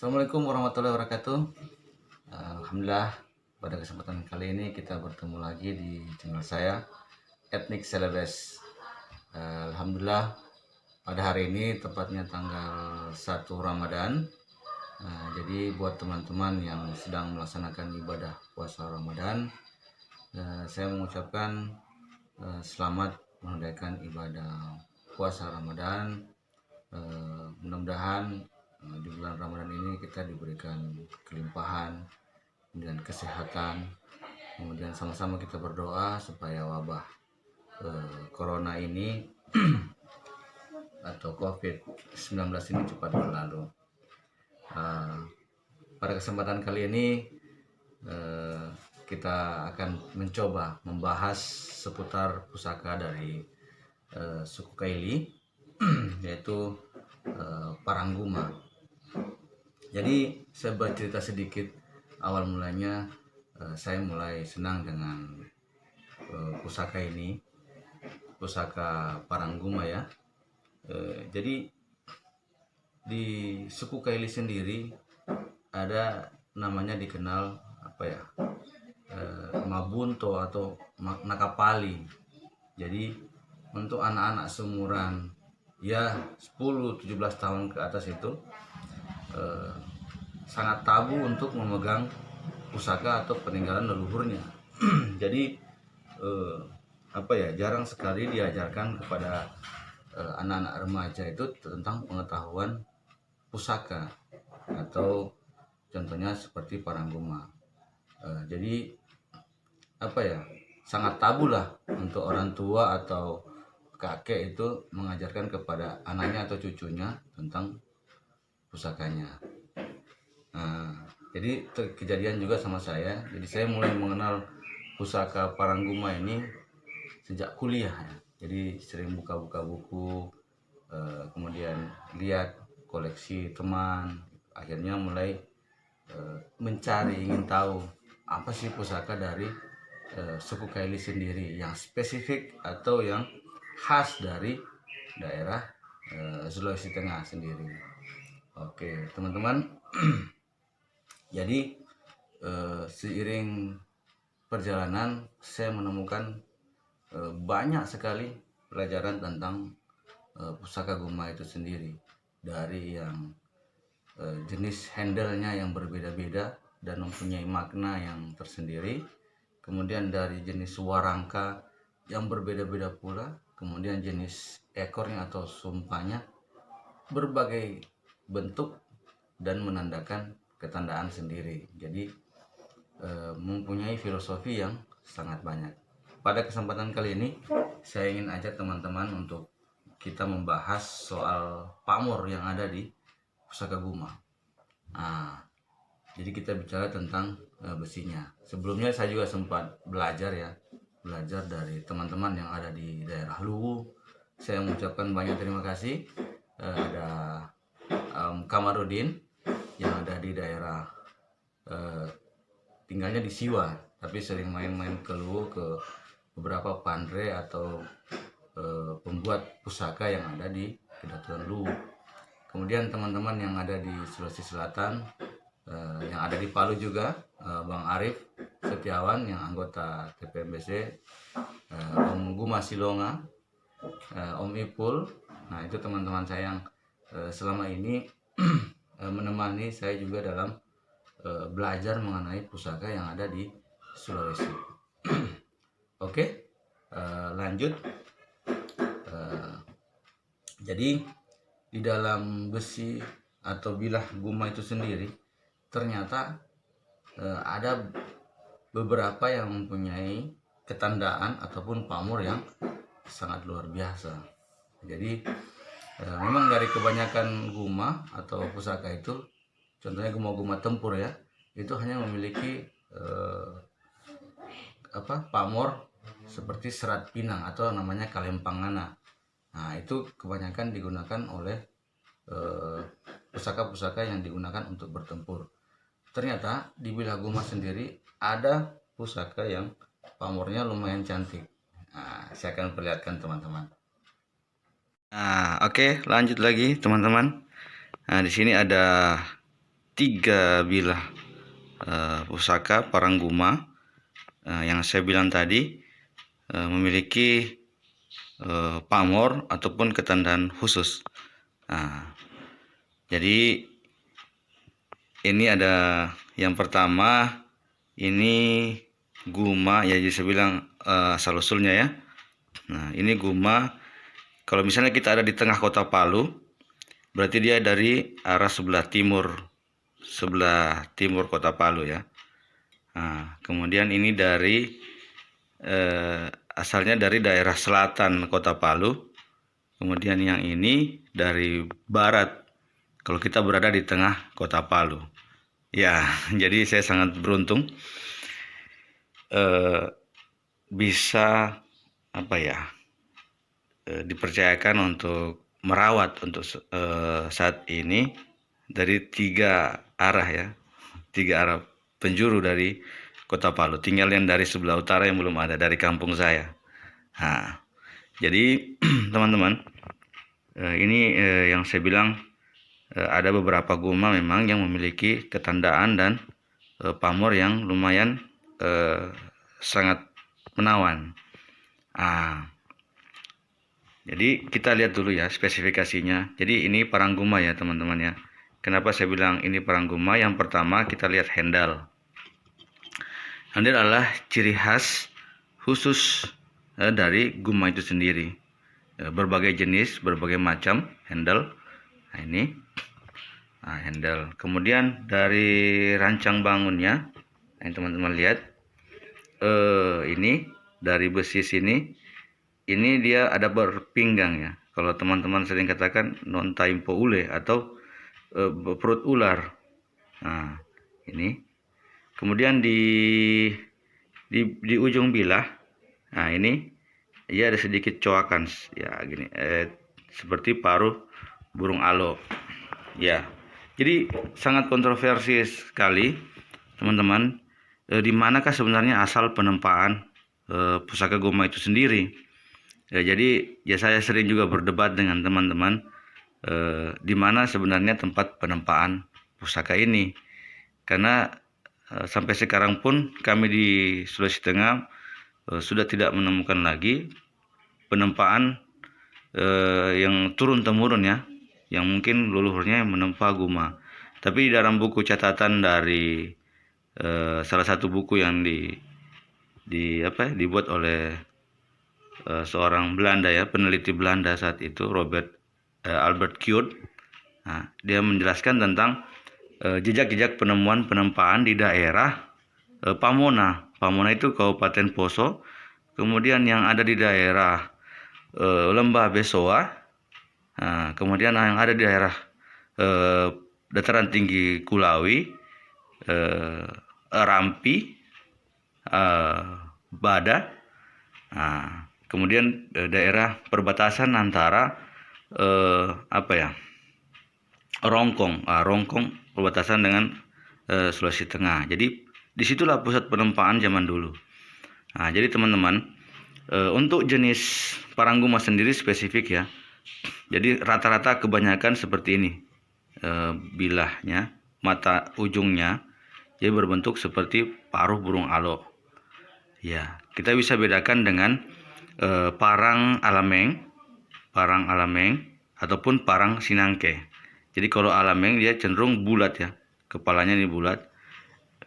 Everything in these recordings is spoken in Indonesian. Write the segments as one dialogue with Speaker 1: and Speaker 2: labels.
Speaker 1: Assalamualaikum warahmatullahi wabarakatuh. Alhamdulillah, pada kesempatan kali ini kita bertemu lagi di channel saya, Ethnic Celebes. Alhamdulillah, pada hari ini tepatnya tanggal 1 Ramadan. Jadi buat teman-teman yang sedang melaksanakan ibadah puasa Ramadan, saya mengucapkan selamat menunaikan ibadah puasa Ramadan. Mudah-mudahan di bulan Ramadan ini kita diberikan kelimpahan, kemudian kesehatan, kemudian sama-sama kita berdoa supaya wabah corona ini atau COVID-19 ini cepat berlalu. Pada kesempatan kali ini kita akan mencoba membahas seputar pusaka dari suku Kaili, yaitu Parangguma. Jadi saya bercerita sedikit awal mulanya saya mulai senang dengan pusaka ini, pusaka Parangguma ya. Jadi di suku Kaili sendiri ada namanya dikenal Mabunto atau Nakapali. Jadi untuk anak-anak seumuran ya 10-17 tahun ke atas itu sangat tabu untuk memegang pusaka atau peninggalan leluhurnya. Jadi jarang sekali diajarkan kepada anak-anak remaja itu tentang pengetahuan pusaka atau contohnya seperti Parangguma. Jadi sangat tabu lah untuk orang tua atau kakek itu mengajarkan kepada anaknya atau cucunya tentang pusakanya. Jadi kejadian juga sama saya. Jadi saya mulai mengenal pusaka Parangguma ini sejak kuliah ya. Jadi sering buka-buka buku, kemudian lihat koleksi teman, akhirnya mulai mencari, ingin tahu apa sih pusaka dari suku Kaili sendiri yang spesifik atau yang khas dari daerah Sulawesi Tengah sendiri. Oke teman-teman, jadi seiring perjalanan saya menemukan banyak sekali pelajaran tentang pusaka Guma itu sendiri, dari yang jenis handle-nya yang berbeda-beda dan mempunyai makna yang tersendiri, kemudian dari jenis warangka yang berbeda-beda pula, kemudian jenis ekornya atau sumpahnya berbagai bentuk dan menandakan ketandaan sendiri. Jadi mempunyai filosofi yang sangat banyak. Pada kesempatan kali ini saya ingin ajak teman-teman untuk kita membahas soal pamor yang ada di pusaka Guma. Jadi kita bicara tentang besinya. Sebelumnya saya juga sempat belajar dari teman-teman yang ada di daerah Luwu. Saya mengucapkan banyak terima kasih. Ada Kamarudin yang ada di daerah tinggalnya di Siwa, tapi sering main-main ke Luwu, ke beberapa pandre atau pembuat pusaka yang ada di Kedatuan Luwu. Kemudian teman-teman yang ada di Sulawesi Selatan, yang ada di Palu juga, Bang Arif Setiawan yang anggota TPMBC, Om Guma Silonga, Om Ipul. Nah itu teman-teman saya yang selama ini menemani saya juga dalam belajar mengenai pusaka yang ada di Sulawesi. Oke, lanjut. Jadi di dalam besi atau bilah Guma itu sendiri ternyata ada beberapa yang mempunyai ketandaan ataupun pamor yang sangat luar biasa. Jadi memang dari kebanyakan Guma atau pusaka itu, contohnya Guma-Guma tempur ya, itu hanya memiliki pamor seperti serat pinang atau namanya kalempangana. Nah itu kebanyakan digunakan oleh pusaka-pusaka yang digunakan untuk bertempur. Ternyata di bilah Guma sendiri ada pusaka yang pamornya lumayan cantik. Saya akan perlihatkan teman-teman. Oke, lanjut lagi teman-teman. Di sini ada 3 bilah pusaka Parangguma yang saya bilang tadi memiliki pamor ataupun ketandaan khusus. Nah, jadi ini ada yang pertama, ini guma ya, jadi saya bilang asal usulnya ya. Nah, ini guma. Kalau misalnya kita ada di tengah kota Palu, berarti dia dari arah sebelah timur kota Palu ya. Nah, kemudian ini dari asalnya dari daerah selatan kota Palu. Kemudian yang ini dari barat kalau kita berada di tengah kota Palu. Ya, jadi saya sangat beruntung bisa dipercayakan untuk merawat untuk saat ini dari 3 arah ya, 3 arah penjuru dari kota Palu. Tinggal yang dari sebelah utara yang belum ada, dari kampung saya. Nah, jadi teman-teman, ini yang saya bilang ada beberapa guma memang yang memiliki ketandaan dan pamor yang lumayan sangat menawan. Jadi kita lihat dulu ya spesifikasinya. Jadi ini Parangguma ya teman-teman ya. Kenapa saya bilang ini Parangguma? Yang pertama kita lihat handle. Handle adalah ciri khas khusus dari guma itu sendiri. Berbagai jenis, berbagai macam handle. Nah, ini handle. Kemudian dari rancang bangunnya, yang teman-teman lihat, ini dari besi sini, ini dia ada berpinggang ya. Kalau teman-teman sering katakan non taimpo ule atau perut ular. Nah, ini. Kemudian di ujung bilah, nah ini dia ada sedikit coakan ya gini, seperti paruh burung alo. Ya. Jadi sangat kontroversi sekali, teman-teman. Di manakah sebenarnya asal penempaan pusaka guma itu sendiri? Jadi ya saya sering juga berdebat dengan teman-teman di mana sebenarnya tempat penempaan pusaka ini. Karena sampai sekarang pun kami di Sulawesi Tengah sudah tidak menemukan lagi penempaan yang turun-temurun ya, yang mungkin leluhurnya menempa guma. Tapi di dalam buku catatan dari salah satu buku yang dibuat oleh seorang Belanda ya, peneliti Belanda saat itu, Albert Kuurt. Nah, dia menjelaskan tentang jejak-jejak penemuan penempaan di daerah Pamona. Pamona itu Kabupaten Poso. Kemudian yang ada di daerah Lembah Besoa. Nah, kemudian yang ada di daerah dataran tinggi Kulawi, Rampi, Bada. Nah, kemudian daerah perbatasan antara Rongkong, perbatasan dengan Sulawesi Tengah. Jadi disitulah pusat penempaan zaman dulu. Nah, jadi teman-teman, untuk jenis Parangguma sendiri spesifik ya. Jadi rata-rata kebanyakan seperti ini bilahnya, mata ujungnya, jadi berbentuk seperti paruh burung alo. Ya, kita bisa bedakan dengan parang alameng ataupun parang sinangke. Jadi kalau alameng dia cenderung bulat ya, kepalanya ini bulat.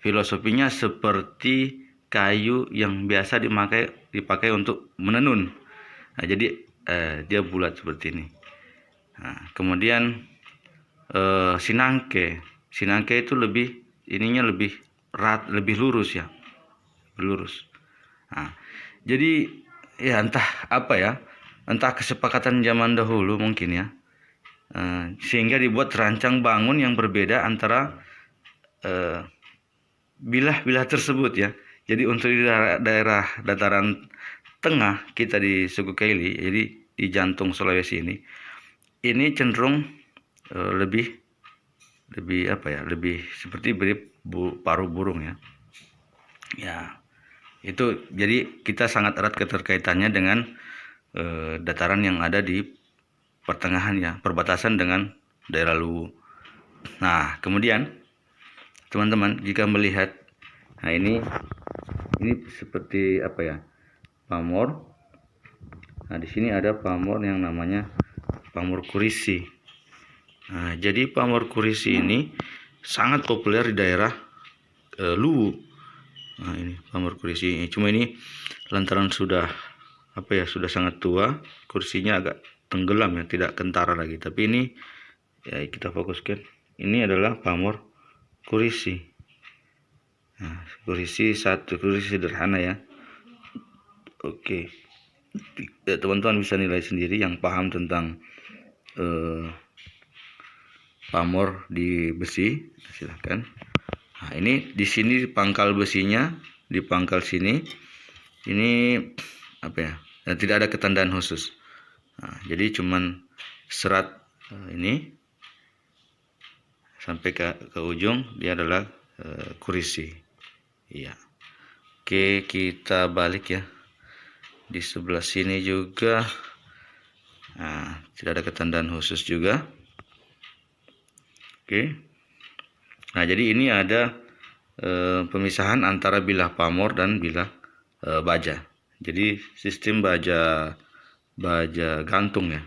Speaker 1: Filosofinya seperti kayu yang biasa dipakai untuk menenun. Nah, jadi dia bulat seperti ini. Nah, kemudian sinangke itu lebih lurus ya, lurus. Nah, jadi ya entah kesepakatan zaman dahulu mungkin ya, sehingga dibuat rancang bangun yang berbeda antara bilah-bilah tersebut ya. Jadi untuk di daerah dataran tengah kita di Suku Kaili, jadi di jantung Sulawesi ini cenderung lebih seperti paruh burung ya. Ya, itu jadi kita sangat erat keterkaitannya dengan dataran yang ada di pertengahan ya, perbatasan dengan daerah Luwu. Nah, kemudian teman-teman jika melihat, nah ini seperti apa ya, pamor. Nah di sini ada pamor yang namanya pamor kurisi. Nah jadi pamor kurisi ini sangat populer di daerah Luwu. Nah ini pamor kurisi, cuma ini lantaran sudah sudah sangat tua, kursinya agak tenggelam ya, tidak kentara lagi. Tapi ini ya kita fokuskan, ini adalah pamor kurisi. Nah, kurisi sederhana ya. Oke, ya, teman-teman bisa nilai sendiri yang paham tentang pamor di besi, silahkan. Nah ini di sini pangkal besinya, di pangkal sini ini dan tidak ada ketandaan khusus. Nah, jadi cuman serat ini sampai ke ujung, dia adalah kurisi. Iya. Oke, kita balik ya. Di sebelah sini juga, nah, tidak ada ketandaan khusus juga. Oke. Nah, jadi ini ada pemisahan antara bilah pamor dan bilah baja. Jadi sistem baja gantung ya.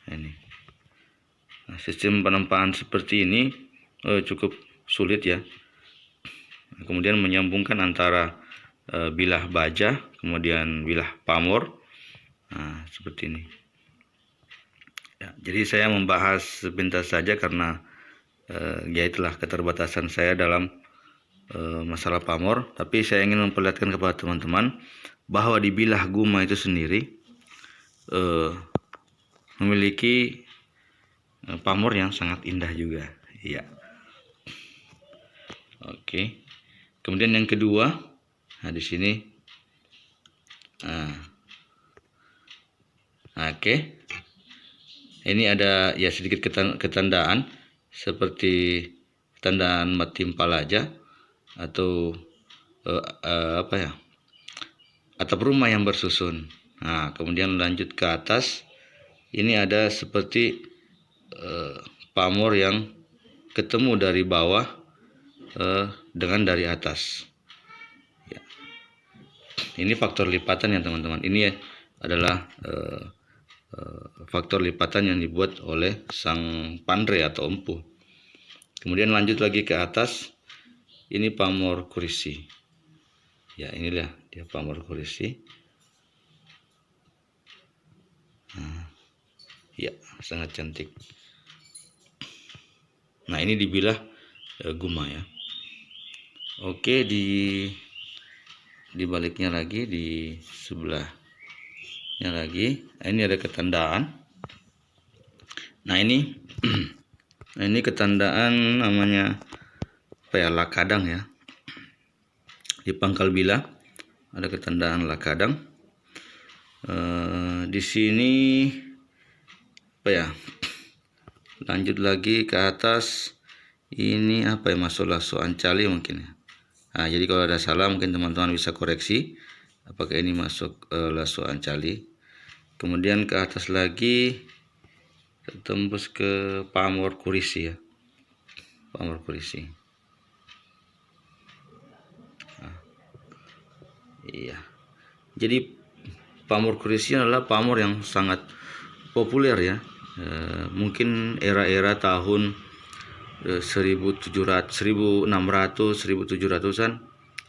Speaker 1: Ini. Nah, sistem penempaan seperti ini cukup sulit ya. Kemudian menyambungkan antara bilah baja kemudian bilah pamor. Nah, seperti ini. Ya, jadi saya membahas sepintas saja karena ya itulah keterbatasan saya dalam masalah pamor, tapi saya ingin memperlihatkan kepada teman-teman bahwa di bilah guma itu sendiri memiliki pamor yang sangat indah juga. Iya. Oke. Kemudian yang kedua, nah di sini, oke. Ini ada ya sedikit ketandaan seperti ketandaan mati palaja atau atap rumah yang bersusun. Nah, kemudian lanjut ke atas, ini ada seperti pamor yang ketemu dari bawah dengan dari atas. Ya. Ini faktor lipatan ya teman-teman. Ini adalah faktor lipatan yang dibuat oleh sang pandre atau empu. Kemudian lanjut lagi ke atas, ini pamor kurisi. Ya, inilah dia pamor kurisi. Nah, ya, sangat cantik. Nah, ini dibilah guma ya. Oke, di baliknya lagi, di sebelahnya lagi, nah, ini ada ketandaan. Nah, ini ini ketandaan namanya lakadang ya. Di pangkal bilah ada ketandaan lakadang. Di sini lanjut lagi ke atas, ini masuk lasso ancali mungkin ya. Nah, jadi kalau ada salah mungkin teman-teman bisa koreksi apakah ini masuk lasso ancali. Kemudian ke atas lagi tembus ke pamor kurisi ya, pamor kurisi. Nah, iya, jadi pamor kurisi adalah pamor yang sangat populer ya. Mungkin era-era tahun 1600, 1700-an,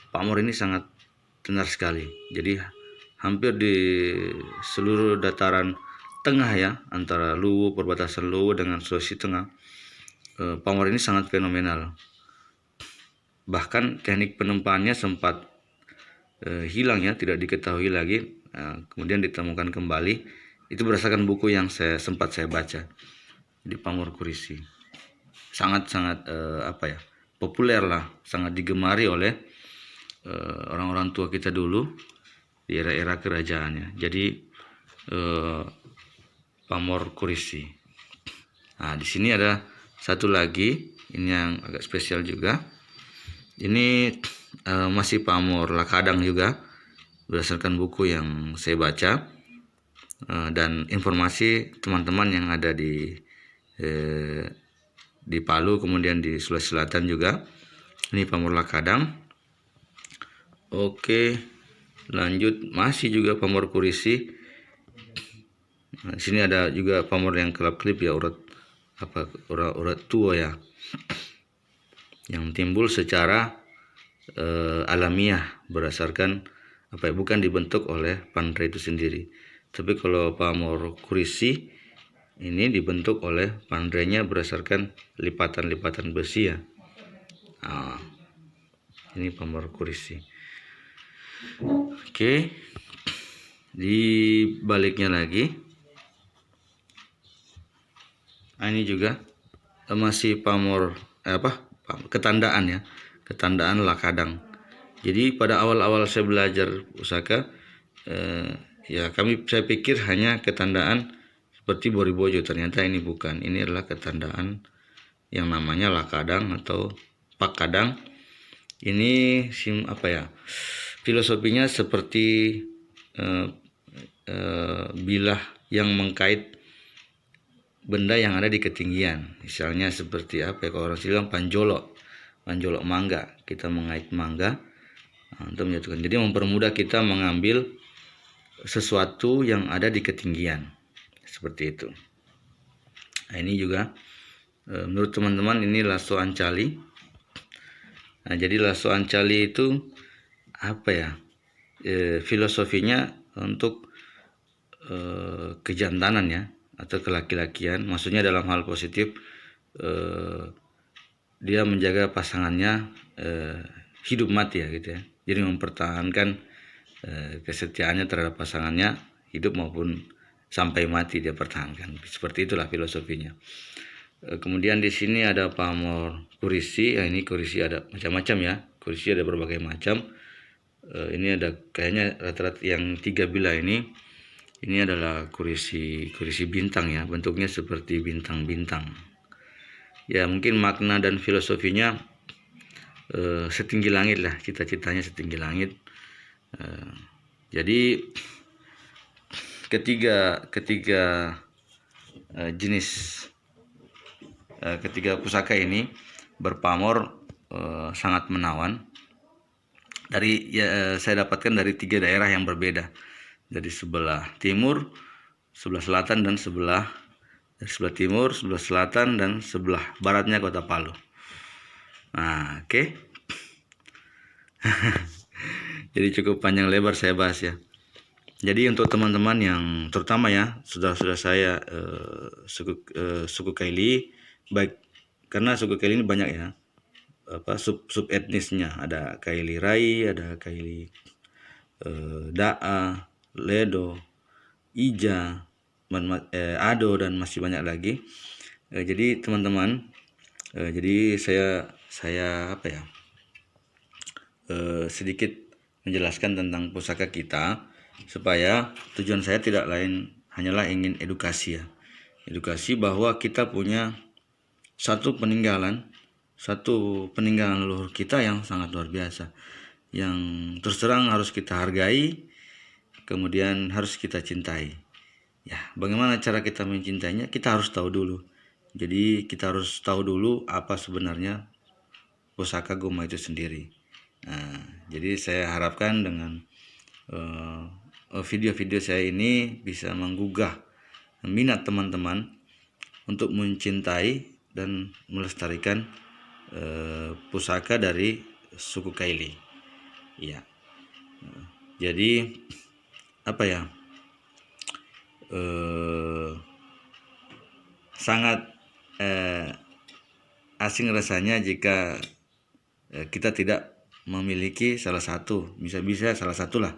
Speaker 1: pamor ini sangat tenar sekali. Jadi hampir di seluruh dataran tengah ya, antara Luwu, perbatasan Luwu dengan Sulawesi Tengah, pamor ini sangat fenomenal. Bahkan teknik penempaannya sempat hilang ya, tidak diketahui lagi. Kemudian ditemukan kembali. Itu berdasarkan buku yang sempat saya baca. Di pamor kurisi sangat-sangat populer lah, sangat digemari oleh orang-orang tua kita dulu di era-era kerajaannya. Jadi pamor kurisi. Nah, di sini ada satu lagi, ini yang agak spesial juga. Ini masih pamor lakadang juga, berdasarkan buku yang saya baca dan informasi teman-teman yang ada di di Palu, kemudian di Sulawesi Selatan juga. Ini pamor Lakadang. Oke, lanjut masih juga pamor Kurisi. Nah, di sini ada juga pamor yang kelap-kelip ya, urat tua ya, yang timbul secara alamiah berdasarkan bukan dibentuk oleh pandra itu sendiri. Tapi kalau pamor Kurisi ini dibentuk oleh pandranya berdasarkan lipatan-lipatan besi ya. Nah, ini pamor Kurisi. Oke, di baliknya lagi, ini juga masih pamor ketandaan ya, ketandaan Lakadang. Jadi pada awal-awal saya belajar pusaka, saya pikir hanya ketandaan seperti Boribojo, ternyata ini bukan. Ini adalah ketandaan yang namanya Lakadang atau Pakadang. Ini filosofinya seperti bilah yang mengkait benda yang ada di ketinggian. Misalnya seperti kalau orang bilang panjolok mangga, kita mengait mangga untuk menjatuhkan. Jadi mempermudah kita mengambil sesuatu yang ada di ketinggian, seperti itu. Nah, ini juga menurut teman-teman ini lasso ancali. Nah, jadi lasso ancali itu filosofinya untuk kejantanan ya, atau kelaki-lakian. Maksudnya dalam hal positif, dia menjaga pasangannya hidup mati ya gitu ya. Jadi mempertahankan kesetiaannya terhadap pasangannya hidup maupun sampai mati dia pertahankan. Seperti itulah filosofinya. Kemudian di sini ada pamor Kurisi. Ya, ini Kurisi ada macam-macam ya. Kurisi ada berbagai macam. Ini ada kayaknya rata-rata yang 3 bilah ini. Ini adalah kurisi bintang ya. Bentuknya seperti bintang-bintang. Ya, mungkin makna dan filosofinya setinggi langit lah, cita-citanya setinggi langit. Jadi ketiga jenis ketiga pusaka ini berpamor sangat menawan. Saya dapatkan dari 3 daerah yang berbeda, dari sebelah timur, sebelah selatan, dan sebelah timur, sebelah selatan, dan sebelah baratnya kota Palu. Nah, oke. Jadi cukup panjang lebar saya bahas ya. Jadi untuk teman-teman yang terutama ya saudara-saudara saya suku Kaili, baik karena suku Kaili ini banyak ya sub etnisnya, ada Kaili Rai, ada Kaili Da'a, Ledo, Ija, Ado, dan masih banyak lagi. Jadi teman-teman, jadi saya sedikit menjelaskan tentang pusaka kita, supaya tujuan saya tidak lain hanyalah ingin edukasi ya. Edukasi bahwa kita punya satu peninggalan leluhur kita yang sangat luar biasa, yang terus terang harus kita hargai, kemudian harus kita cintai. Ya, bagaimana cara kita mencintainya? Kita harus tahu dulu. Jadi kita harus tahu dulu apa sebenarnya pusaka Guma itu sendiri. Nah, jadi saya harapkan dengan video-video saya ini bisa menggugah minat teman-teman untuk mencintai dan melestarikan pusaka dari suku Kaili. Ya. Jadi sangat asing rasanya jika kita tidak memiliki salah satu, bisa salah satulah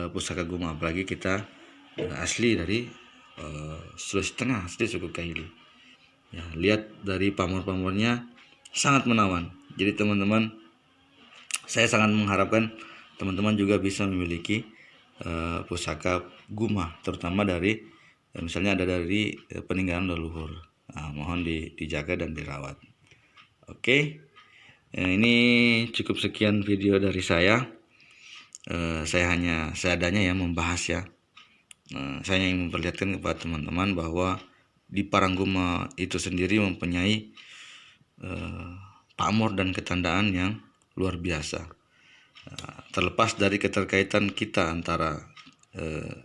Speaker 1: pusaka Guma, apalagi kita asli dari Sulawesi Tengah, asli suku Kaili. Ya, lihat dari pamor-pamornya sangat menawan. Jadi teman-teman, saya sangat mengharapkan teman-teman juga bisa memiliki pusaka Guma, terutama dari misalnya ada dari peninggalan leluhur. Nah, mohon dijaga dan dirawat. Oke. Ini cukup sekian video dari saya. Saya seadanya ya membahas ya. Saya ingin memperlihatkan kepada teman-teman bahwa di Parangguma itu sendiri mempunyai pamor dan ketandaan yang luar biasa. Terlepas dari keterkaitan kita antara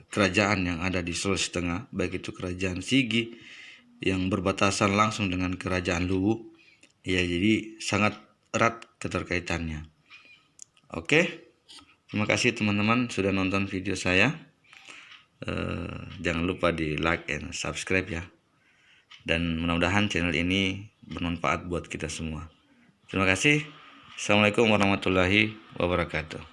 Speaker 1: kerajaan yang ada di Sulawesi Tengah, baik itu kerajaan Sigi yang berbatasan langsung dengan kerajaan Luwu, ya jadi sangat erat keterkaitannya. Oke, terima kasih teman-teman sudah nonton video saya. Jangan lupa di like and subscribe ya. Dan mudah-mudahan channel ini bermanfaat buat kita semua. Terima kasih. Assalamualaikum warahmatullahi wabarakatuh.